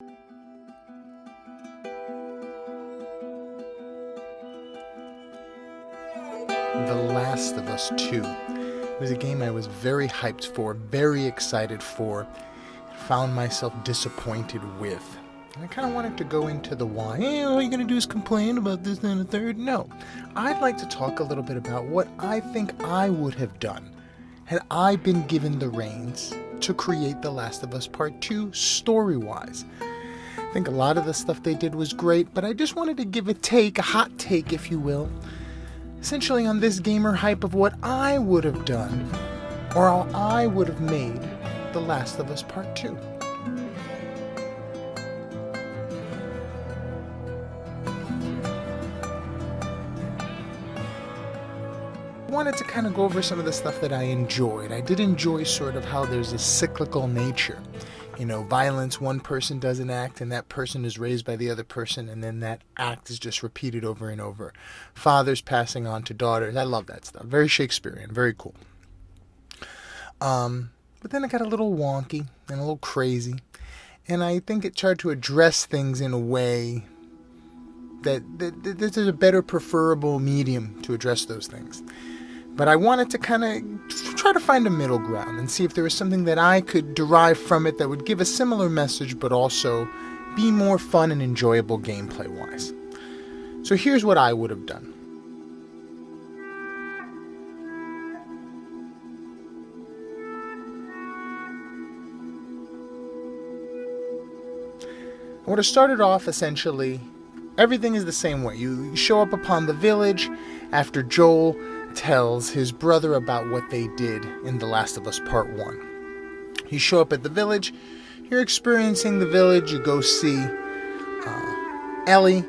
The Last of Us 2. It was a game I was very hyped for, very excited for, found myself disappointed with. And I kind of wanted to go into the why. Hey, all you're going to do is complain about this, and the third. No. I'd like to talk a little bit about what I think I would have done had I been given the reins to create The Last of Us Part 2 story-wise. I think a lot of the stuff they did was great, but I just wanted to give a hot take, if you will, essentially on this gamer hype of what I would have done, or how I would have made The Last of Us Part 2. I wanted to kind of go over some of the stuff that I enjoyed. I did enjoy sort of how there's a cyclical nature. You know, violence, one person does an act and that person is raised by the other person, and then that act is just repeated over and over. Fathers passing on to daughters. I love that stuff. Very Shakespearean. Very cool. But then it got a little wonky and a little crazy. And I think it tried to address things in a way that there's a better preferable medium to address those things. But I wanted to kind of try to find a middle ground and see if there was something that I could derive from it that would give a similar message but also be more fun and enjoyable gameplay-wise. So here's what I would have done. I would have started off essentially, everything is the same way. You show up upon the village after Joel tells his brother about what they did in The Last of Us Part 1. You show up at the village, you're experiencing the village, you go see Ellie,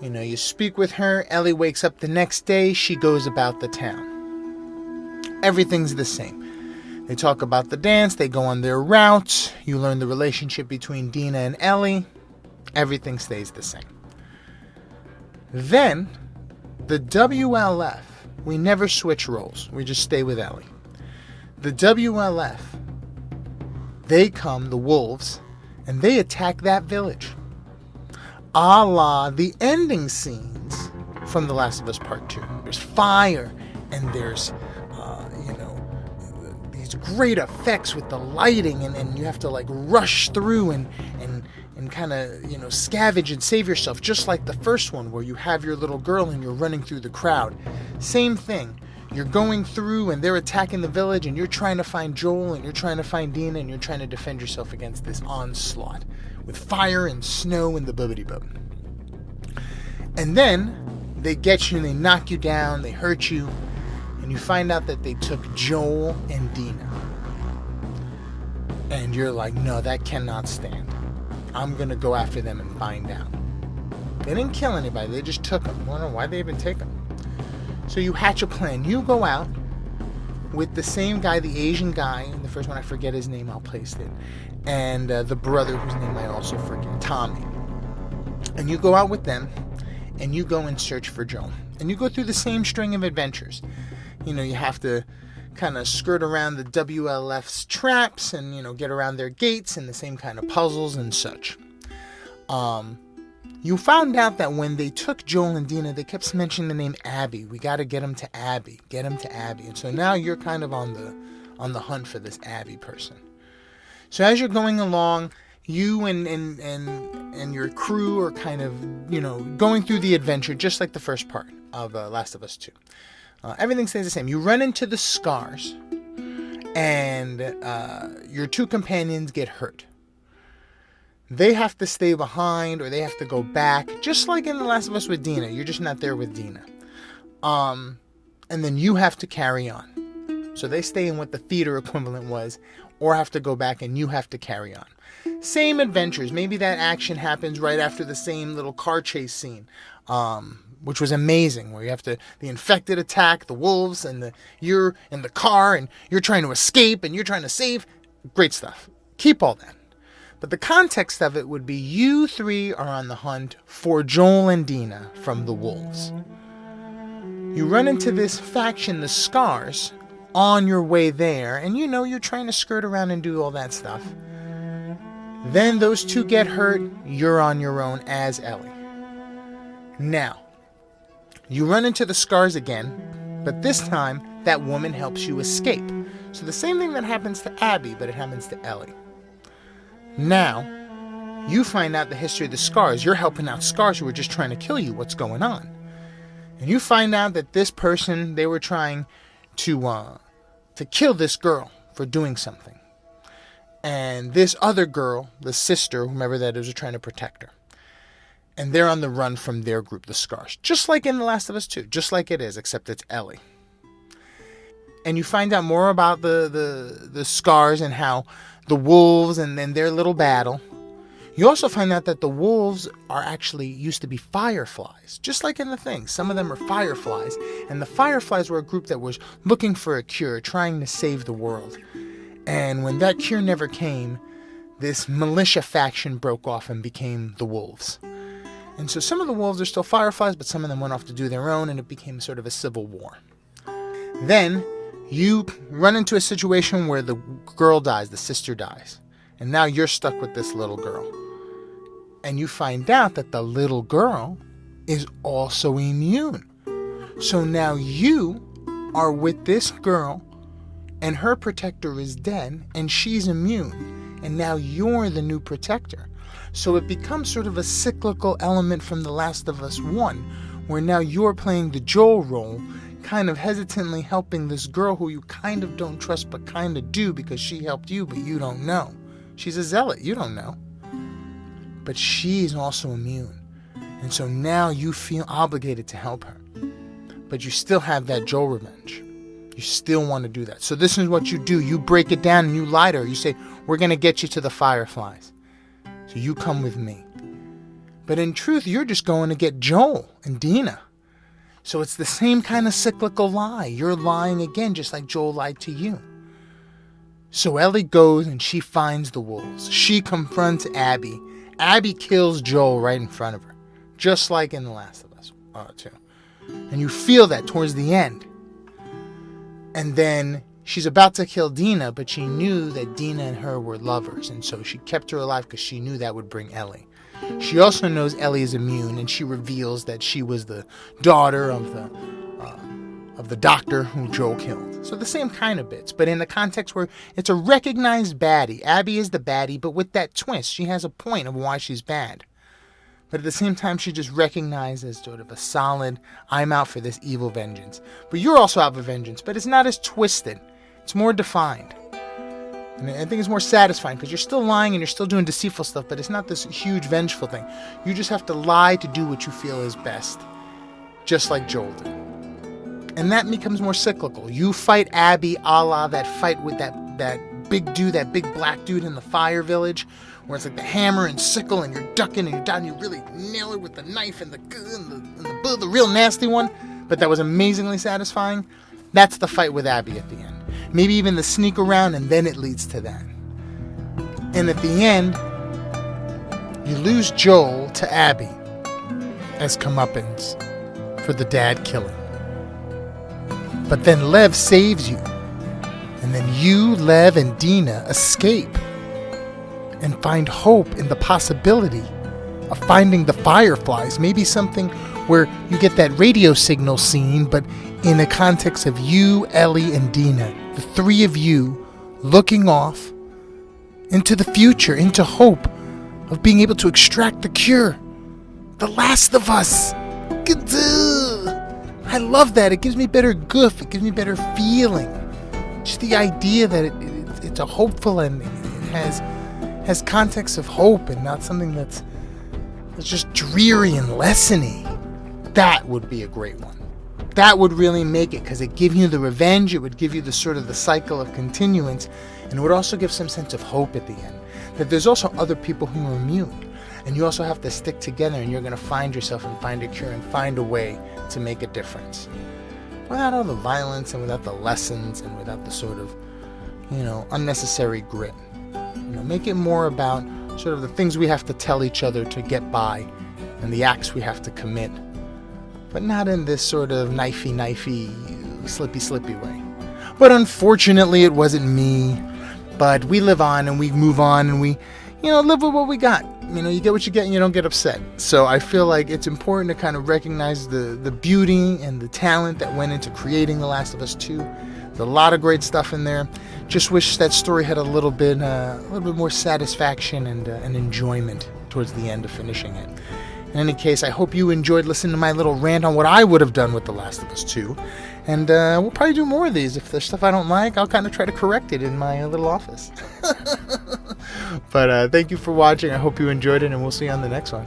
you speak with her, Ellie wakes up the next day, she goes about the town. Everything's the same. They talk about the dance, they go on their route, you learn the relationship between Dina and Ellie, everything stays the same. Then, the WLF, we never switch roles. We just stay with Ellie. The WLF, they come, the wolves, and they attack that village. A la the ending scenes from The Last of Us Part 2. There's fire, and there's, these great effects with the lighting, and you have to, rush through and kind of, scavenge and save yourself, just like the first one where you have your little girl and you're running through the crowd. Same thing. You're going through and they're attacking the village and you're trying to find Joel and you're trying to find Dina and you're trying to defend yourself against this onslaught with fire and snow and the bubbity-bub. And then they get you and they knock you down, they hurt you, and you find out that they took Joel and Dina. And you're like, no, that cannot stand. I'm going to go after them and find out. They didn't kill anybody. They just took them. I don't know why they even take them. So you hatch a plan. You go out with the same guy, the Asian guy. In the first one, I forget his name. I'll place it. And the brother, whose name I also forget, Tommy. And you go out with them, and you go and search for Joel. And you go through the same string of adventures. You have to kind of skirt around the WLF's traps and, get around their gates and the same kind of puzzles and such. You found out that when they took Joel and Dina, they kept mentioning the name Abby. We got to get them to Abby. Get them to Abby. And so now you're kind of on the hunt for this Abby person. So as you're going along, you and your crew are kind of, going through the adventure just like the first part of Last of Us 2. Everything stays the same. You run into the Scars, and your two companions get hurt. They have to stay behind, or they have to go back, just like in The Last of Us with Dina. You're just not there with Dina. And then you have to carry on. So they stay in what the theater equivalent was, or have to go back and you have to carry on. Same adventures. Maybe that action happens right after the same little car chase scene. Which was amazing, where you have the infected attack, the wolves, and you're in the car, and you're trying to escape, and you're trying to save. Great stuff. Keep all that. But the context of it would be you three are on the hunt for Joel and Dina from the wolves. You run into this faction, the Scars, on your way there, and you're trying to skirt around and do all that stuff. Then those two get hurt. You're on your own as Ellie. Now, you run into the scars again, but this time that woman helps you escape. So the same thing that happens to Abby, but it happens to Ellie. Now, you find out the history of the scars. You're helping out scars who were just trying to kill you. What's going on? And you find out that this person, they were trying to kill this girl for doing something. And this other girl, the sister, whomever that is, are trying to protect her. And they're on the run from their group, the Scars. Just like in The Last of Us 2. Just like it is, except it's Ellie. And you find out more about the Scars and how the wolves and then their little battle. You also find out that the wolves are actually used to be fireflies. Just like in the thing. Some of them are fireflies. And the fireflies were a group that was looking for a cure, trying to save the world. And when that cure never came, this militia faction broke off and became the wolves. And so some of the wolves are still fireflies, but some of them went off to do their own, and it became sort of a civil war. Then you run into a situation where the girl dies, the sister dies. And now you're stuck with this little girl. And you find out that the little girl is also immune. So now you are with this girl, and her protector is dead, and she's immune. And now you're the new protector. So it becomes sort of a cyclical element from The Last of Us 1, where now you're playing the Joel role, kind of hesitantly helping this girl who you kind of don't trust but kind of do because she helped you, but you don't know. She's a zealot, you don't know. But she's also immune. And so now you feel obligated to help her. But you still have that Joel revenge. You still want to do that. So this is what you do. You break it down and you lie to her. You say, we're going to get you to the fireflies. So you come with me. But in truth, you're just going to get Joel and Dina. So it's the same kind of cyclical lie. You're lying again, just like Joel lied to you. So Ellie goes and she finds the wolves. She confronts Abby. Abby kills Joel right in front of her. Just like in The Last of Us 2. And you feel that towards the end. And then she's about to kill Dina, but she knew that Dina and her were lovers, and so she kept her alive because she knew that would bring Ellie. She also knows Ellie is immune, and she reveals that she was the daughter of the doctor who Joel killed. So the same kind of bits, but in the context where it's a recognized baddie. Abby is the baddie, but with that twist. She has a point of why she's bad. But at the same time, she just recognized as sort of a solid, I'm out for this evil vengeance. But you're also out for vengeance, but it's not as twisted. It's more defined. And I think it's more satisfying because you're still lying and you're still doing deceitful stuff, but it's not this huge vengeful thing. You just have to lie to do what you feel is best, just like Joel did. And that becomes more cyclical. You fight Abby a la that fight with that big dude, that big black dude in the fire village, where it's like the hammer and sickle and you're ducking and you're down and you really nail her with the knife and the real nasty one. But that was amazingly satisfying. That's the fight with Abby at the end. Maybe even the sneak around, and then it leads to that. And at the end, you lose Joel to Abby as comeuppance for the dad killing. But then Lev saves you. And then you, Lev, and Dina escape and find hope in the possibility of finding the fireflies. Maybe something where you get that radio signal scene, but in a context of you, Ellie, and Dina. The three of you looking off into the future, into hope of being able to extract the cure. The Last of Us. I love that. It gives me better goof. It gives me better feeling. Just the idea that it's a hopeful ending. It has context of hope and not something that's just dreary and lessony. That would be a great one. That would really make it, because it gives you the revenge, it would give you the sort of the cycle of continuance, and it would also give some sense of hope at the end. That there's also other people who are immune, and you also have to stick together, and you're going to find yourself and find a cure and find a way to make a difference. Without all the violence and without the lessons and without the sort of, unnecessary grit. Make it more about sort of the things we have to tell each other to get by and the acts we have to commit. But not in this sort of knifey, slippy way. But unfortunately, it wasn't me. But we live on and we move on and we live with what we got. You get what you get and you don't get upset. So I feel like it's important to kind of recognize the beauty and the talent that went into creating The Last of Us 2. There's a lot of great stuff in there. Just wish that story had a little bit more satisfaction and enjoyment towards the end of finishing it. In any case, I hope you enjoyed listening to my little rant on what I would have done with The Last of Us 2. And we'll probably do more of these. If there's stuff I don't like, I'll kind of try to correct it in my little office. But thank you for watching. I hope you enjoyed it, and we'll see you on the next one.